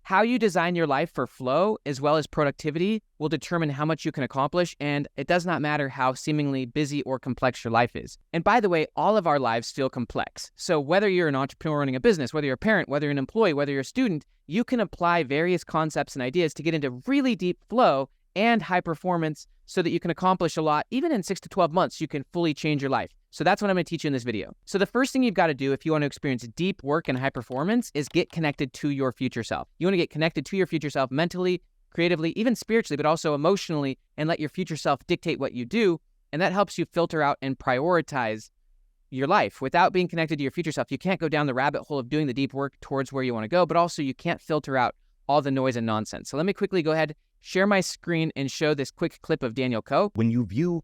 How you design your life for flow as well as productivity will determine how much you can accomplish, and it does not matter how seemingly busy or complex your life is. And by the way, all of our lives feel complex. So whether you're an entrepreneur running a business, whether you're a parent, whether you're an employee, whether you're a student, you can apply various concepts and ideas to get into really deep flow and high performance so that you can accomplish a lot. Even in 6 to 12 months, you can fully change your life. So that's what I'm going to teach you in this video. So the first thing you've got to do if you want to experience deep work and high performance is get connected to your future self. You want to get connected to your future self mentally, creatively, even spiritually, but also emotionally, and let your future self dictate what you do. And that helps you filter out and prioritize your life. Without being connected to your future self, you can't go down the rabbit hole of doing the deep work towards where you want to go, but also you can't filter out all the noise and nonsense. So let me quickly go ahead, share my screen, and show this quick clip of Daniel Coe. When you view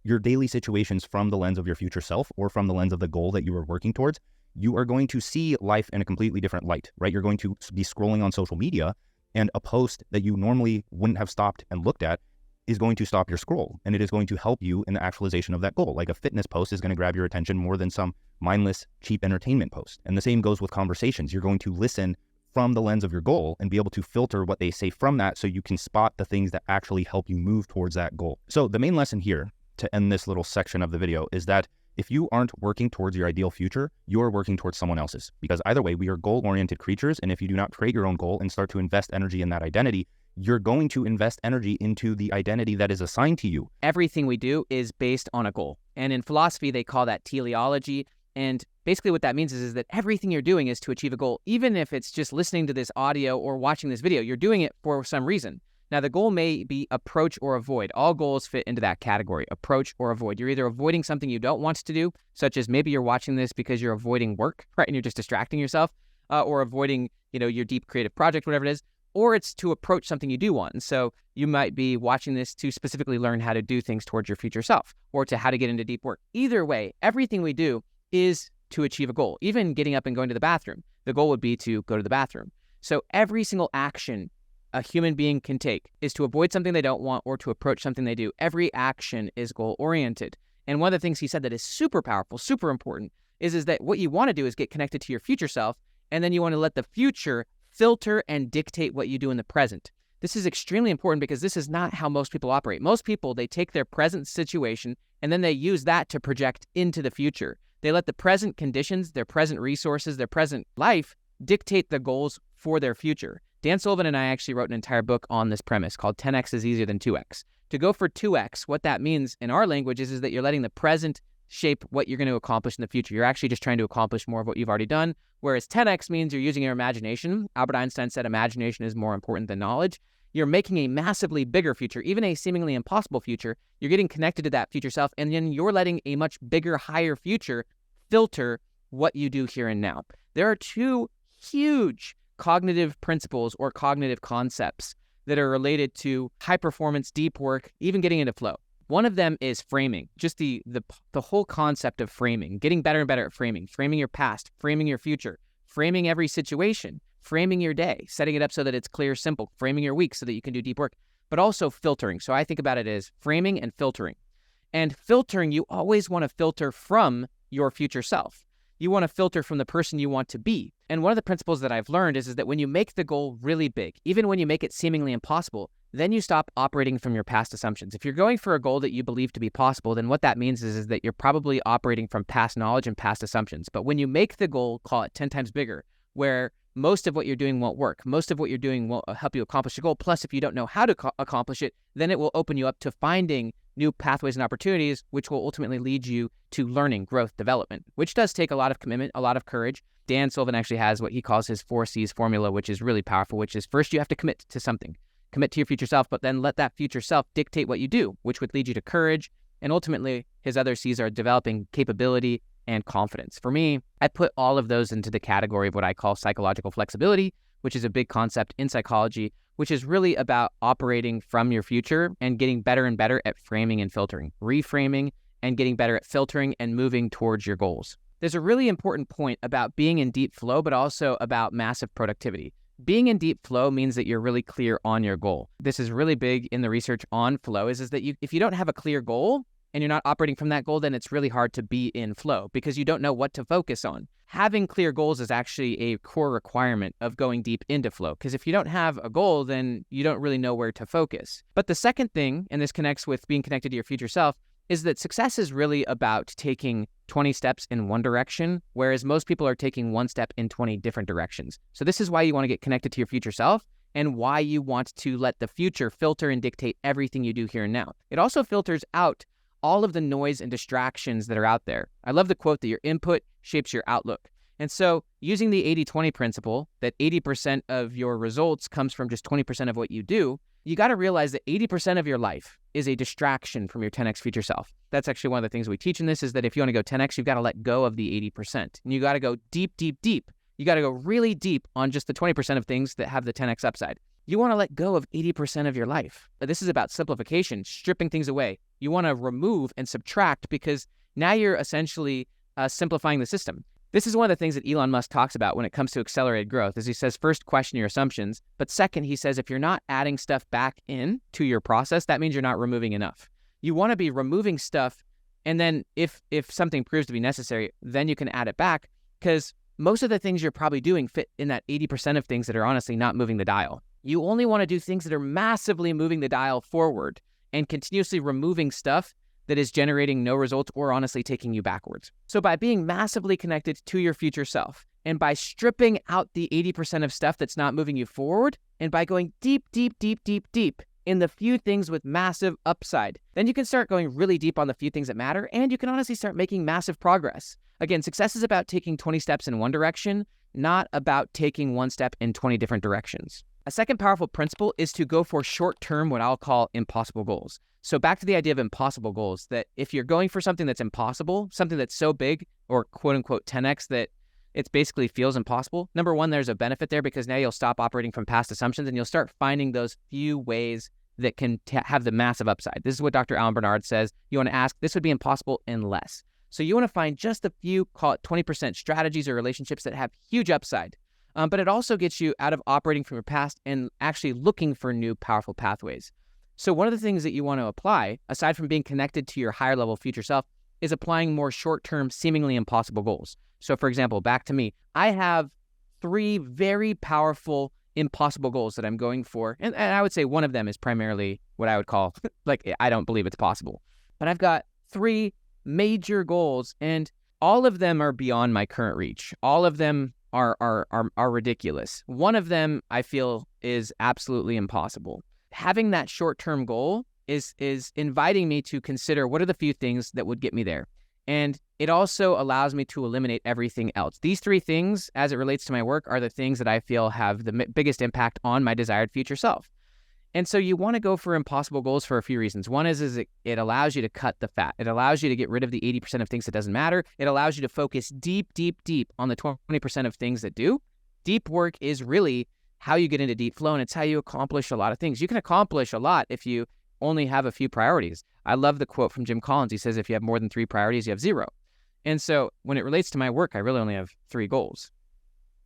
your daily situations from the lens of your future self or from the lens of the goal that you are working towards, you are going to see life in a completely different light, right? You're going to be scrolling on social media, and a post that you normally wouldn't have stopped and looked at is going to stop your scroll, and it is going to help you in the actualization of that goal. Like a fitness post is going to grab your attention more than some mindless, cheap entertainment post. And the same goes with conversations. You're going to listen from the lens of your goal and be able to filter what they say from that so you can spot the things that actually help you move towards that goal. So the main lesson here to end this little section of the video is that if you aren't working towards your ideal future, you're working towards someone else's. Because either way, we are goal-oriented creatures, and if you do not create your own goal and start to invest energy in that identity, you're going to invest energy into the identity that is assigned to you. Everything we do is based on a goal. And in philosophy, they call that teleology. And basically what that means is that everything you're doing is to achieve a goal. Even if it's just listening to this audio or watching this video, you're doing it for some reason. Now, the goal may be approach or avoid. All goals fit into that category, approach or avoid. You're either avoiding something you don't want to do, such as maybe you're watching this because you're avoiding work, right? And you're just distracting yourself, or avoiding, your deep creative project, whatever it is, or it's to approach something you do want. And so you might be watching this to specifically learn how to do things towards your future self, or to how to get into deep work. Either way, everything we do is to achieve a goal. Even getting up and going to the bathroom, the goal would be to go to the bathroom. So every single action a human being can take is to avoid something they don't want or to approach something they do. Every action is goal-oriented. And one of the things he said that is super powerful, super important, is that what you want to do is get connected to your future self, and then you want to let the future filter and dictate what you do in the present. This is extremely important because this is not how most people operate. Most people, they take their present situation and then they use that to project into the future. They let the present conditions, their present resources, their present life dictate the goals for their future. Dan Sullivan and I actually wrote an entire book on this premise called 10x is easier than 2x. To go for 2x, what that means in our language is that you're letting the present shape what you're going to accomplish in the future. You're actually just trying to accomplish more of what you've already done, whereas 10x means you're using your imagination. Albert Einstein said imagination is more important than knowledge. You're making a massively bigger future, even a seemingly impossible future. You're getting connected to that future self, and then you're letting a much bigger, higher future filter what you do here and now. There are two huge cognitive principles or cognitive concepts that are related to high performance, deep work, even getting into flow. One of them is framing, just the whole concept of framing, getting better and better at framing your past, framing your future, framing every situation, framing your day, setting it up so that it's clear, simple, framing your week so that you can do deep work, but also filtering. So I think about it as framing and filtering. And filtering, you always want to filter from your future self. You want to filter from the person you want to be. And one of the principles that I've learned is that when you make the goal really big, even when you make it seemingly impossible, then you stop operating from your past assumptions. If you're going for a goal that you believe to be possible, then what that means is that you're probably operating from past knowledge and past assumptions. But when you make the goal, call it 10 times bigger, where most of what you're doing won't work, most of what you're doing won't help you accomplish the goal, plus if you don't know how to accomplish it, then it will open you up to finding new pathways and opportunities, which will ultimately lead you to learning, growth, development, which does take a lot of commitment, a lot of courage. Dan Sullivan actually has what he calls his 4 C's formula, which is really powerful, which is first you have to commit to something, commit to your future self, but then let that future self dictate what you do, which would lead you to courage. And ultimately, his other C's are developing capability and confidence. For me, I put all of those into the category of what I call psychological flexibility, which is a big concept in psychology, which is really about operating from your future and getting better and better at framing and filtering, reframing and getting better at filtering and moving towards your goals. There's a really important point about being in deep flow, but also about massive productivity. Being in deep flow means that you're really clear on your goal. This is really big in the research on flow, is that if you don't have a clear goal, and you're not operating from that goal, then it's really hard to be in flow because you don't know what to focus on. Having clear goals is actually a core requirement of going deep into flow, because if you don't have a goal, then you don't really know where to focus. But the second thing, and this connects with being connected to your future self, is that success is really about taking 20 steps in one direction, whereas most people are taking one step in 20 different directions. So this is why you want to get connected to your future self and why you want to let the future filter and dictate everything you do here and now. It also filters out all of the noise and distractions that are out there. I love the quote that your input shapes your outlook. And so using the 80-20 principle, that 80% of your results comes from just 20% of what you do, you got to realize that 80% of your life is a distraction from your 10x future self. That's actually one of the things we teach in this, is that if you want to go 10x, you've got to let go of the 80%. And you got to go deep, deep, deep. You got to go really deep on just the 20% of things that have the 10x upside. You want to let go of 80% of your life. This is about simplification, stripping things away. You want to remove and subtract, because now you're essentially simplifying the system. This is one of the things that Elon Musk talks about when it comes to accelerated growth, is he says, first, question your assumptions. But second, he says, if you're not adding stuff back in to your process, that means you're not removing enough. You want to be removing stuff. And then if something proves to be necessary, then you can add it back, because most of the things you're probably doing fit in that 80% of things that are honestly not moving the dial. You only want to do things that are massively moving the dial forward and continuously removing stuff that is generating no results or honestly taking you backwards. So by being massively connected to your future self, and by stripping out the 80% of stuff that's not moving you forward, and by going deep, deep, deep, deep, deep in the few things with massive upside, then you can start going really deep on the few things that matter, and you can honestly start making massive progress. Again, success is about taking 20 steps in one direction, not about taking one step in 20 different directions. A second powerful principle is to go for short-term, what I'll call impossible goals. So back to the idea of impossible goals, that if you're going for something that's impossible, something that's so big, or quote unquote 10x, that it basically feels impossible, number one, there's a benefit there, because now you'll stop operating from past assumptions and you'll start finding those few ways that can have the massive upside. This is what Dr. Alan Bernard says. You want to ask, this would be impossible unless. So you want to find just a few, call it 20% strategies or relationships that have huge upside. But it also gets you out of operating from your past and actually looking for new powerful pathways. So one of the things that you want to apply, aside from being connected to your higher level future self, is applying more short-term, seemingly impossible goals. So for example, back to me, I have 3 very powerful, impossible goals that I'm going for. And I would say one of them is primarily what I would call, like, I don't believe it's possible. But I've got 3 major goals, and all of them are beyond my current reach. All of them are ridiculous. One of them I feel is absolutely impossible. Having that short-term goal is inviting me to consider what are the few things that would get me there. And it also allows me to eliminate everything else. These 3 things, as it relates to my work, are the things that I feel have the biggest impact on my desired future self. And so you want to go for impossible goals for a few reasons. One is it allows you to cut the fat. It allows you to get rid of the 80% of things that doesn't matter. It allows you to focus deep, deep, deep on the 20% of things that do. Deep work is really how you get into deep flow, and it's how you accomplish a lot of things. You can accomplish a lot if you only have a few priorities. I love the quote from Jim Collins. He says, if you have more than 3 priorities, you have 0. And so when it relates to my work, I really only have 3 goals.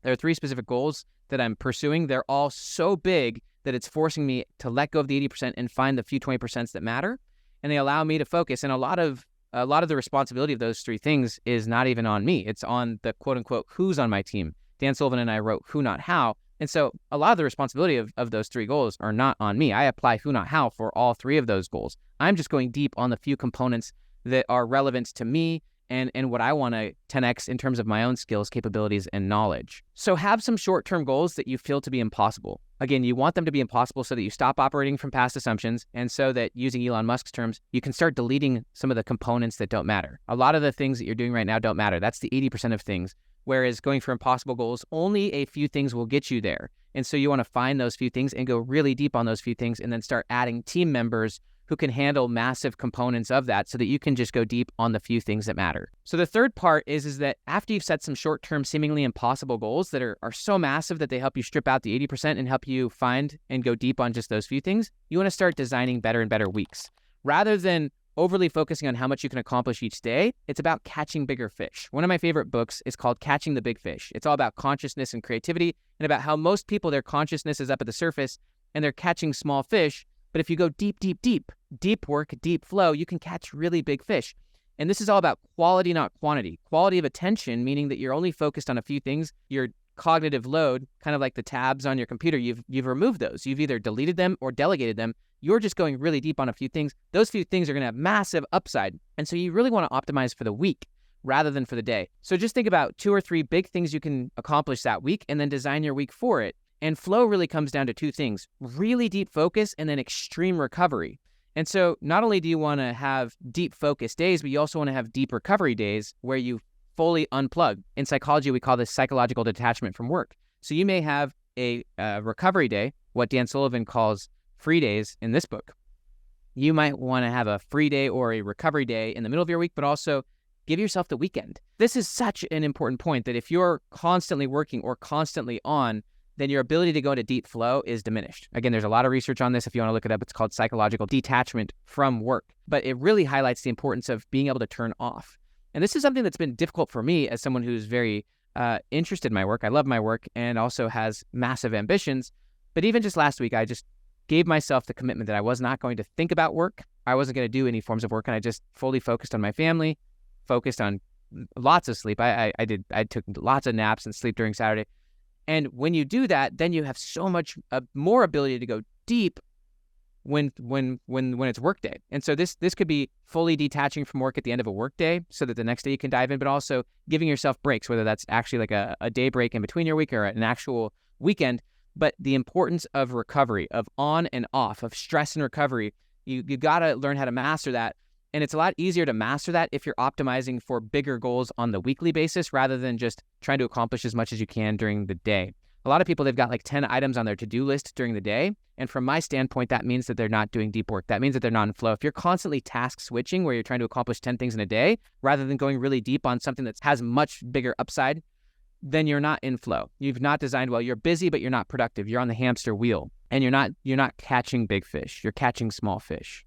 There are 3 specific goals that I'm pursuing. They're all so big that it's forcing me to let go of the 80% and find the few 20% that matter. And they allow me to focus. And a lot of the responsibility of those 3 things is not even on me. It's on the quote unquote who's on my team. Dan Sullivan and I wrote Who Not How. And so a lot of the responsibility of those 3 goals are not on me. I apply who not how for all 3 of those goals. I'm just going deep on the few components that are relevant to me and what I want to 10x in terms of my own skills, capabilities, and knowledge. So have some short-term goals that you feel to be impossible. Again, you want them to be impossible so that you stop operating from past assumptions, and so that, using Elon Musk's terms, you can start deleting some of the components that don't matter. A lot of the things that you're doing right now don't matter. That's the 80% of things. Whereas going for impossible goals, only a few things will get you there. And so you want to find those few things and go really deep on those few things, and then start adding team members who can handle massive components of that so that you can just go deep on the few things that matter. So the third part is that after you've set some short-term, seemingly impossible goals that are so massive that they help you strip out the 80% and help you find and go deep on just those few things, you want to start designing better and better weeks. Rather than overly focusing on how much you can accomplish each day, it's about catching bigger fish. One of my favorite books is called Catching the Big Fish. It's all about consciousness and creativity, and about how most people, their consciousness is up at the surface and they're catching small fish But if you go deep, deep, deep, deep work, deep flow, you can catch really big fish. And this is all about quality, not quantity. Quality of attention, meaning that you're only focused on a few things. Your cognitive load, kind of like the tabs on your computer, you've removed those. You've either deleted them or delegated them. You're just going really deep on a few things. Those few things are going to have massive upside. And so you really want to optimize for the week rather than for the day. So just think about 2 or 3 big things you can accomplish that week and then design your week for it. And flow really comes down to 2 things: really deep focus and then extreme recovery. And so not only do you want to have deep focus days, but you also want to have deep recovery days where you fully unplug. In psychology, we call this psychological detachment from work. So you may have a recovery day, what Dan Sullivan calls free days in this book. You might want to have a free day or a recovery day in the middle of your week, but also give yourself the weekend. This is such an important point that if you're constantly working or constantly on, then your ability to go into deep flow is diminished. Again, there's a lot of research on this. If you want to look it up, it's called psychological detachment from work. But it really highlights the importance of being able to turn off. And this is something that's been difficult for me as someone who's very interested in my work. I love my work and also has massive ambitions. But even just last week, I just gave myself the commitment that I was not going to think about work. I wasn't going to do any forms of work. And I just fully focused on my family, focused on lots of sleep. I took lots of naps and sleep during Saturday. And when you do that, then you have so much more ability to go deep when it's work day. And so this could be fully detaching from work at the end of a work day so that the next day you can dive in, but also giving yourself breaks, whether that's actually like a day break in between your week or an actual weekend. But the importance of recovery, of on and off, of stress and recovery, you got to learn how to master that. And it's a lot easier to master that if you're optimizing for bigger goals on the weekly basis rather than just trying to accomplish as much as you can during the day. A lot of people, they've got like 10 items on their to-do list during the day. And from my standpoint, that means that they're not doing deep work. That means that they're not in flow. If you're constantly task switching where you're trying to accomplish 10 things in a day rather than going really deep on something that has much bigger upside, then you're not in flow. You've not designed well. You're busy, but you're not productive. You're on the hamster wheel and you're not catching big fish. You're catching small fish.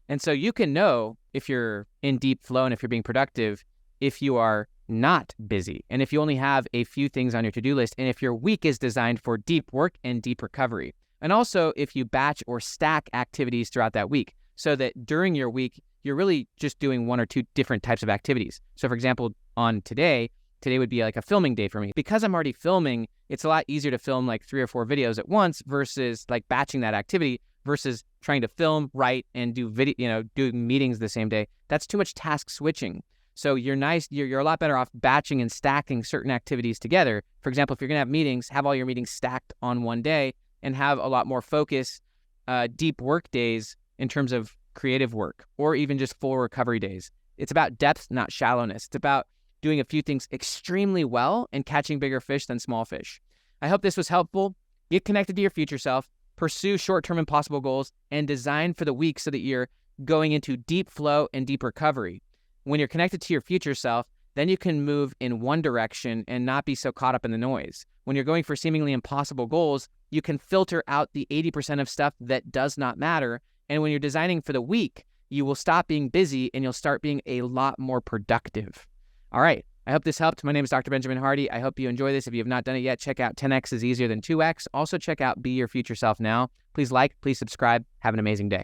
And so you can know if you're in deep flow and if you're being productive, if you are not busy, and if you only have a few things on your to-do list, and if your week is designed for deep work and deep recovery. And also if you batch or stack activities throughout that week so that during your week, you're really just doing 1 or 2 different types of activities. So for example, on today would be like a filming day for me. Because I'm already filming, it's a lot easier to film like 3 or 4 videos at once versus like batching that activity versus trying to film, write, and do video, doing meetings the same day. That's too much task switching. So you're a lot better off batching and stacking certain activities together. For example, if you're going to have meetings, have all your meetings stacked on one day and have a lot more focus, deep work days in terms of creative work or even just full recovery days. It's about depth, not shallowness. It's about doing a few things extremely well and catching bigger fish than small fish. I hope this was helpful. Get connected to your future self, pursue short-term impossible goals, and design for the week so that you're going into deep flow and deep recovery. When you're connected to your future self, then you can move in one direction and not be so caught up in the noise. When you're going for seemingly impossible goals, you can filter out the 80% of stuff that does not matter. And when you're designing for the week, you will stop being busy and you'll start being a lot more productive. All right. I hope this helped. My name is Dr. Benjamin Hardy. I hope you enjoy this. If you have not done it yet, check out 10X is easier than 2X. Also check out Be Your Future Self Now. Please like, please subscribe. Have an amazing day.